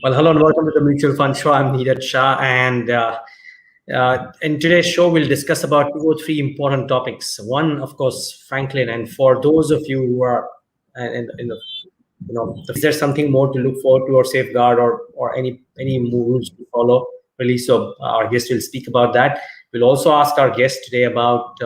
Well, hello and welcome to the Mutual Fund Show. I'm Neeraj Shah, and in today's show, we'll discuss about 2 or 3 important topics. One, of course, Franklin, and for those of you who are in the, is there something more to look forward to or safeguard or any moves to follow? Really, so our guest will speak about that. We'll also ask our guest today about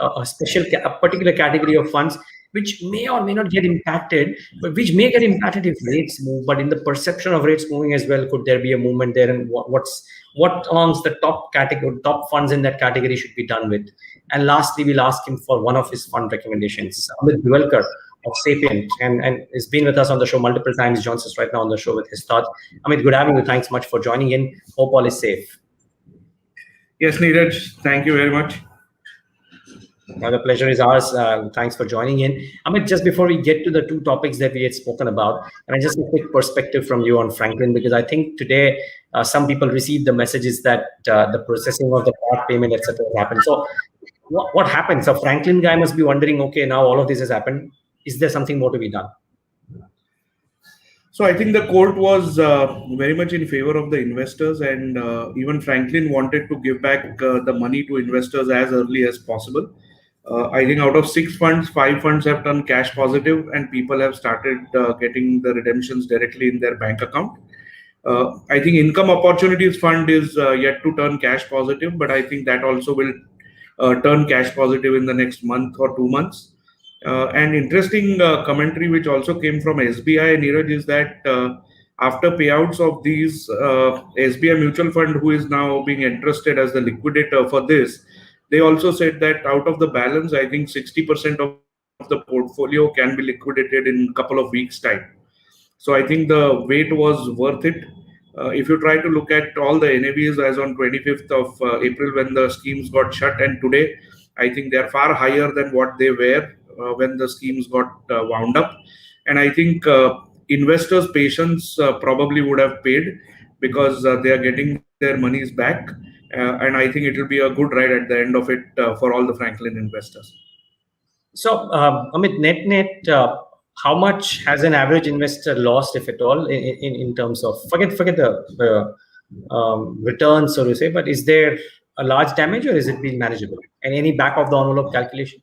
a particular category of funds which may or may not get impacted, but which may get impacted if rates move. But in the perception of rates moving as well, could there be a movement there? And what amongst the top funds in that category should be done with? And lastly, we'll ask him for one of his fund recommendations. Amit Bivalkar of Sapient, and has been with us on the show multiple times, joins us right now on the show with his thoughts. Amit, good having you. Thanks much for joining in. Hope all is safe. Yes, Neeraj, thank you very much. The pleasure is ours. Thanks for joining in. Amit, just before we get to the 2 topics that we had spoken about, and just a quick perspective from you on Franklin, because I think today some people received the messages that the processing of the card payment, etc., happened. So what happened? So Franklin guy must be wondering, okay, now all of this has happened. Is there something more to be done? So I think the court was very much in favor of the investors, and even Franklin wanted to give back the money to investors as early as possible. I think out of 6 funds, 5 funds have turned cash positive, and people have started getting the redemptions directly in their bank account. I think Income Opportunities Fund is yet to turn cash positive, but I think that also will turn cash positive in the next month or 2 months. And interesting commentary which also came from SBI, Neeraj, is that after payouts of these, SBI Mutual Fund, who is now being entrusted as the liquidator for this, they also said that out of the balance, I think 60% of the portfolio can be liquidated in a couple of weeks' time. So I think the wait was worth it. If you try to look at all the NAVs as on 25th of April when the schemes got shut, and today, I think they are far higher than what they were when the schemes got wound up. And I think investors' patience probably would have paid, because they are getting their monies back. And I think it will be a good ride at the end of it for all the Franklin investors. So, Amit, net, how much has an average investor lost, if at all, in terms of, forget the returns, so to say, but is there a large damage, or is it being manageable? And any back of the envelope calculation?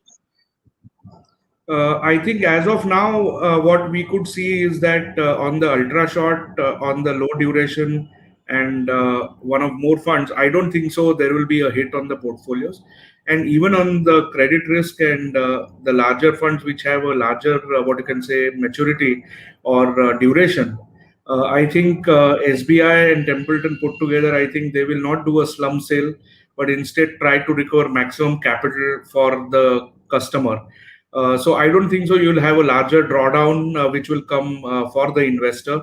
I think as of now, what we could see is that on the ultra short, on the low duration, and one of more funds, I don't think so there will be a hit on the portfolios. And even on the credit risk and the larger funds which have a larger, what you can say, maturity or duration, I think SBI and Templeton put together, I think they will not do a slum sale, but instead try to recover maximum capital for the customer. So I don't think so you'll have a larger drawdown which will come for the investor.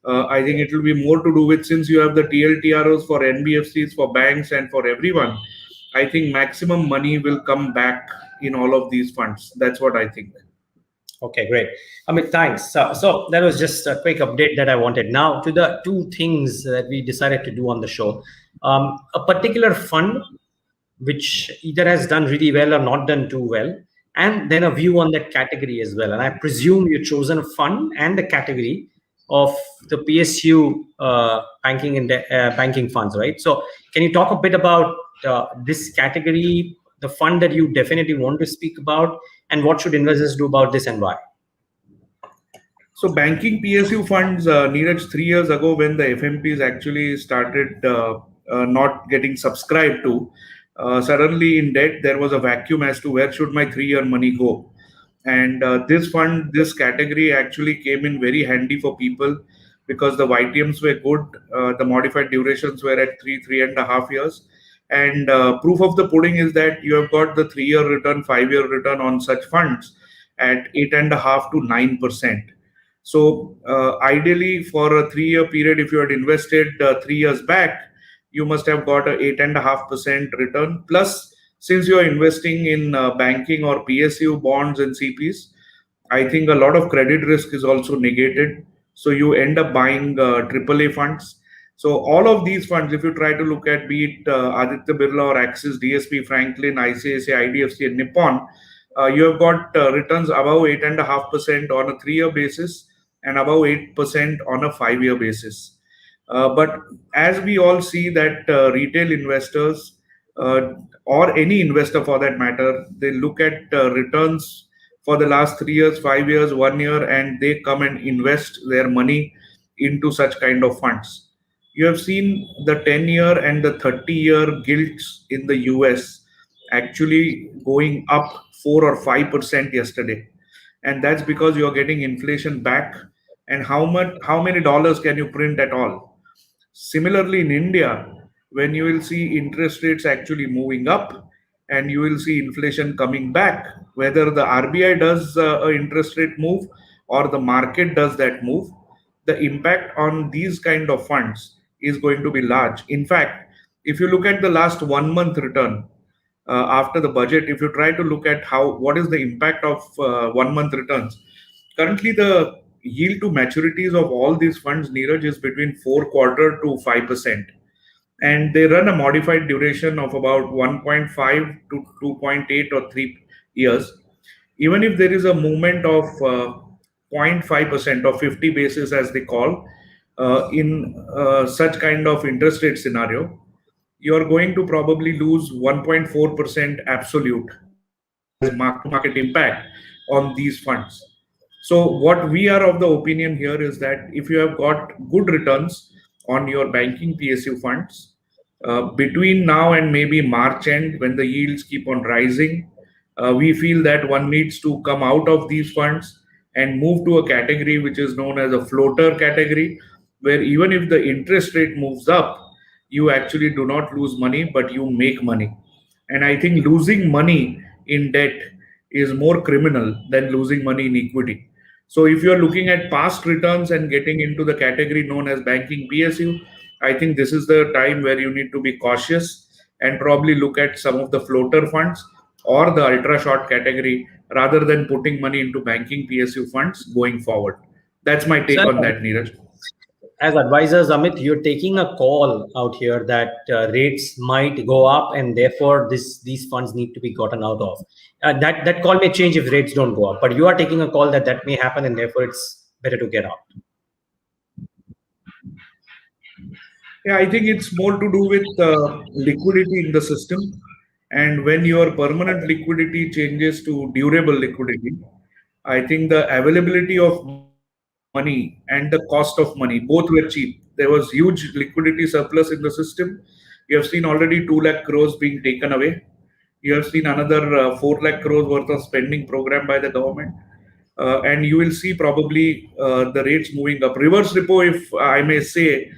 I think it will be more to do with, since you have the TLTROs for NBFCs, for banks, and for everyone, I think maximum money will come back in all of these funds. That's what I think. Okay, great. Amit, thanks. So that was just a quick update that I wanted. Now to the 2 things that we decided to do on the show. A particular fund which either has done really well or not done too well, and then a view on that category as well. And I presume you've chosen a fund and the category of the PSU banking funds, right? So can you talk a bit about this category, the fund that you definitely want to speak about, and what should investors do about this and why? So banking PSU funds, Neeraj, 3 years ago when the FMPs actually started not getting subscribed to, suddenly in debt, there was a vacuum as to where should my 3-year money go. And this category actually came in very handy for people, because the YTMs were good, the modified durations were at 3.5 years. And proof of the pudding is that you have got the 3-year return, 5-year return on such funds at 8.5 to 9%. So ideally, for a 3-year period, if you had invested 3 years back, you must have got a 8.5% return. Plus, since you are investing in banking or PSU bonds and CPs, I think a lot of credit risk is also negated. So you end up buying AAA funds. So all of these funds, if you try to look at, be it Aditya Birla or Axis, DSP, Franklin, ICICI, IDFC, and Nippon, you have got returns above 8.5% on a 3-year basis, and above 8% on a 5-year basis. But as we all see that retail investors uh, or any investor for that matter, they look at returns for the last 3 years, 5 years, 1 year, and they come and invest their money into such kind of funds. You have seen the 10-year and the 30-year gilts in the US actually going up 4 or 5% yesterday, and that's because you're getting inflation back. And how many dollars can you print at all? Similarly, in India, when you will see interest rates actually moving up and you will see inflation coming back, whether the RBI does a interest rate move or the market does that move, the impact on these kind of funds is going to be large. In fact, if you look at the last 1 month return after the budget, if you try to look at how what is the impact of 1 month returns, currently the yield to maturities of all these funds, Neeraj, is between 4 quarter to 5%, and they run a modified duration of about 1.5 to 2.8 or 3 years. Even if there is a movement of 0.5% or 50 basis, as they call, in such kind of interest rate scenario, you are going to probably lose 1.4% absolute as mark to market impact on these funds. So, what we are of the opinion here is that if you have got good returns on your banking PSU funds between now and maybe March end, when the yields keep on rising, we feel that one needs to come out of these funds and move to a category which is known as a floater category, where even if the interest rate moves up, you actually do not lose money, but you make money. And I think losing money in debt is more criminal than losing money in equity. So if you're looking at past returns and getting into the category known as banking PSU, I think this is the time where you need to be cautious and probably look at some of the floater funds or the ultra short category rather than putting money into banking PSU funds going forward. That's my take So, on that, Neeraj. as advisors, Amit, you're taking a call out here that rates might go up, and therefore these funds need to be gotten out of. That call may change if rates don't go up, but you are taking a call that that may happen, and therefore it's better to get out. Yeah, I think it's more to do with liquidity in the system. And when your permanent liquidity changes to durable liquidity, I think the availability of money and the cost of money both were cheap. There was huge liquidity surplus in the system. You have seen already 2 lakh crores being taken away. You have seen another 4 lakh crores worth of spending program by the government. And you will see probably the rates moving up. Reverse repo, if I may say,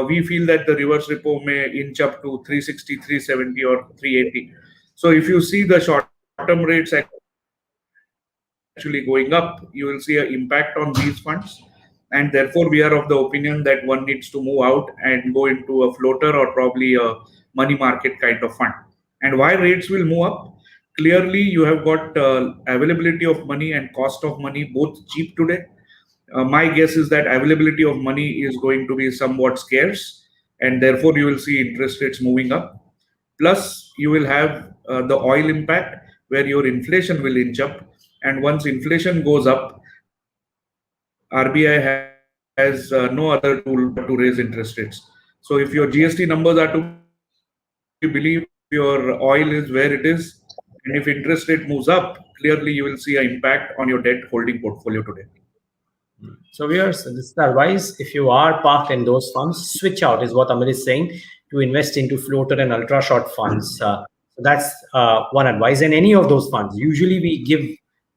we feel that the reverse repo may inch up to 360, 370, or 380. So if you see the short-term rates actually going up, you will see an impact on these funds. And therefore, we are of the opinion that one needs to move out and go into a floater or probably a money market kind of fund. And why rates will move up? Clearly, you have got availability of money and cost of money both cheap today. My guess is that availability of money is going to be somewhat scarce, and therefore you will see interest rates moving up. Plus, you will have the oil impact where your inflation will inch up, and once inflation goes up, RBI has no other tool but to raise interest rates. So, if your GST numbers are to be believed, if your oil is where it is, and if interest rate moves up, clearly you will see an impact on your debt holding portfolio today. So viewers, this is the advice. If you are parked in those funds, switch out is what Amit is saying, to invest into floater and ultra short funds. So that's one advice. And any of those funds, usually we give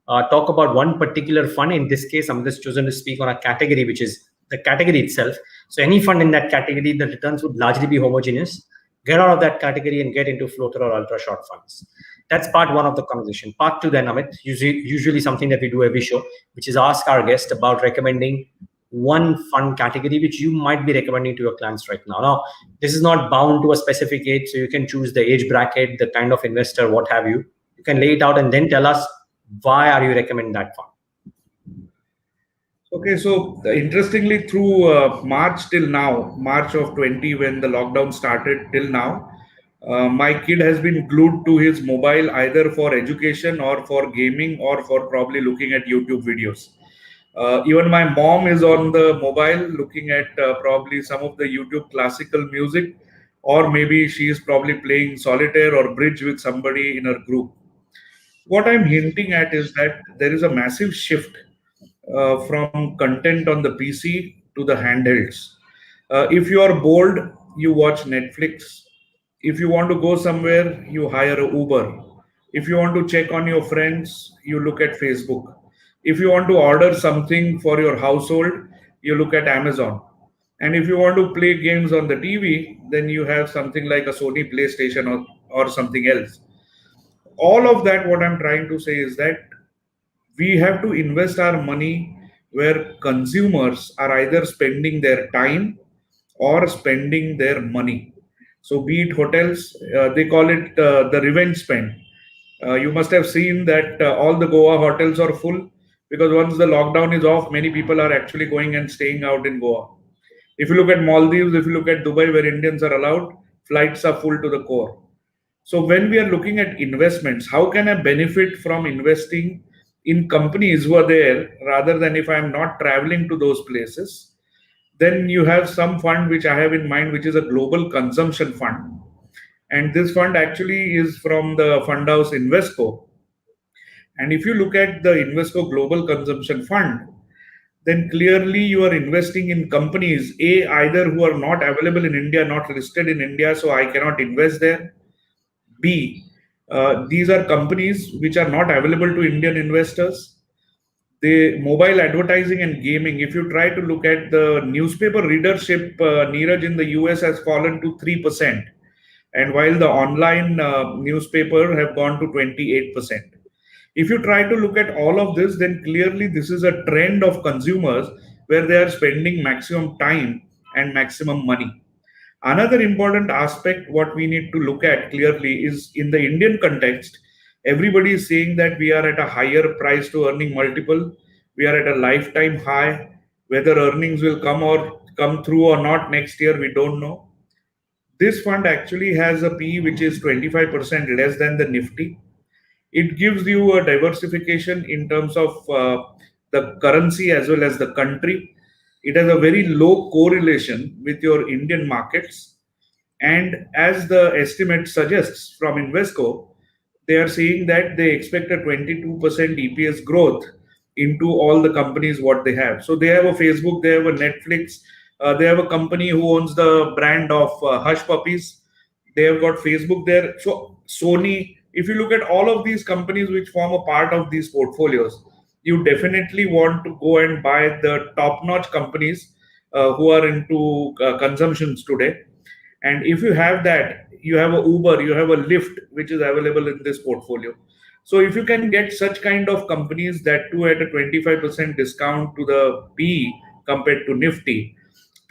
talk about one particular fund. In this case, Amit has chosen to speak on a category, which is the category itself. So any fund in that category, the returns would largely be homogeneous. Get out of that category and get into floater or ultra short funds. That's part one of the conversation. Part two, then, Amit, usually something that we do every show, which is ask our guest about recommending one fund category which you might be recommending to your clients right now. Now, this is not bound to a specific age, so you can choose the age bracket, the kind of investor, what have you. You can lay it out and then tell us why are you recommending that fund. Okay, so interestingly, through March till now, March of 20, when the lockdown started till now, my kid has been glued to his mobile either for education or for gaming or for probably looking at YouTube videos. Even my mom is on the mobile looking at probably some of the YouTube classical music, or maybe she is probably playing solitaire or bridge with somebody in her group. What I'm hinting at is that there is a massive shift from content on the PC to the handhelds. If you are bored, you watch Netflix. If you want to go somewhere, you hire a Uber. If you want to check on your friends, you look at Facebook. If you want to order something for your household, you look at Amazon. And if you want to play games on the TV, then you have something like a Sony PlayStation or something else. All of that, what I'm trying to say is that we have to invest our money where consumers are either spending their time or spending their money. So, be it hotels, they call it the revenge spend. You must have seen that all the Goa hotels are full because once the lockdown is off, many people are actually going and staying out in Goa. If you look at Maldives, if you look at Dubai, where Indians are allowed, flights are full to the core. So when we are looking at investments, how can I benefit from investing in companies who are there rather than if I'm not traveling to those places? Then you have some fund which I have in mind, which is a global consumption fund. And this fund actually is from the fund house Invesco. And if you look at the Invesco Global Consumption Fund, then clearly you are investing in companies, A, either who are not available in India, not listed in India, so I cannot invest there. B, these are companies which are not available to Indian investors. The mobile advertising and gaming, if you try to look at the newspaper readership, Neeraj, in the US has fallen to 3%. And while the online newspaper have gone to 28%. If you try to look at all of this, then clearly this is a trend of consumers where they are spending maximum time and maximum money. Another important aspect, what we need to look at clearly is in the Indian context, everybody is saying that we are at a higher price to earning multiple, we are at a lifetime high. Whether earnings will come through or not next year, we don't know. This fund actually has a P which is 25% less than the Nifty. It gives you a diversification in terms of the currency as well as the country. It has a very low correlation with your Indian markets. And as the estimate suggests from Invesco, they are saying that they expect a 22% EPS growth into all the companies what they have. So they have a Facebook, they have a Netflix, they have a company who owns the brand of Hush Puppies. They have got Facebook there. So Sony, if you look at all of these companies which form a part of these portfolios, you definitely want to go and buy the top-notch companies who are into consumptions today. And if you have that, you have a Uber, you have a Lyft, which is available in this portfolio. So if you can get such kind of companies that too at a 25% discount to the PE compared to Nifty,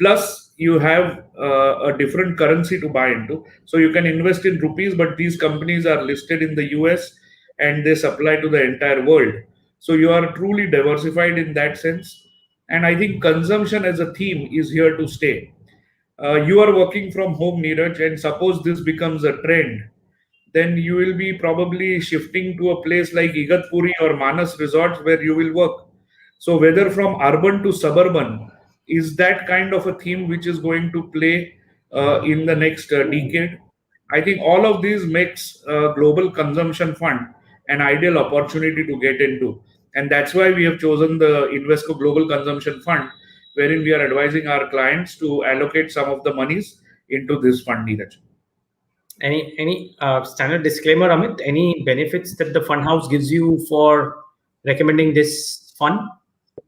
plus you have a different currency to buy into. So you can invest in rupees, but these companies are listed in the US and they supply to the entire world. So you are truly diversified in that sense. And I think consumption as a theme is here to stay. You are working from home, Neeraj, and suppose this becomes a trend, then you will be probably shifting to a place like Igatpuri or Manas resorts where you will work. So whether from urban to suburban, is that kind of a theme which is going to play in the next decade? I think all of these makes global consumption fund an ideal opportunity to get into. And that's why we have chosen the Invesco Global Consumption Fund, wherein we are advising our clients to allocate some of the monies into this fund, Neeraj. Any standard disclaimer, Amit? Any benefits that the fund house gives you for recommending this fund?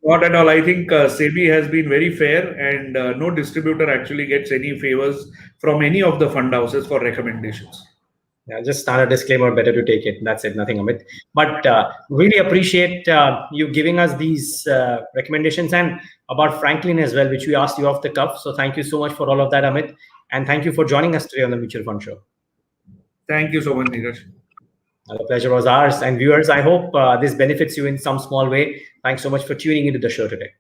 Not at all. I think SEBI has been very fair, and no distributor actually gets any favors from any of the fund houses for recommendations. Yeah, just standard disclaimer, better to take it. That's it, nothing, Amit. But really appreciate you giving us these recommendations and about Franklin as well, which we asked you off the cuff. So thank you so much for all of that, Amit. And thank you for joining us today on the Mutual Fund Show. Thank you so much, Neeraj. The pleasure was ours. And viewers, I hope this benefits you in some small way. Thanks so much for tuning into the show today.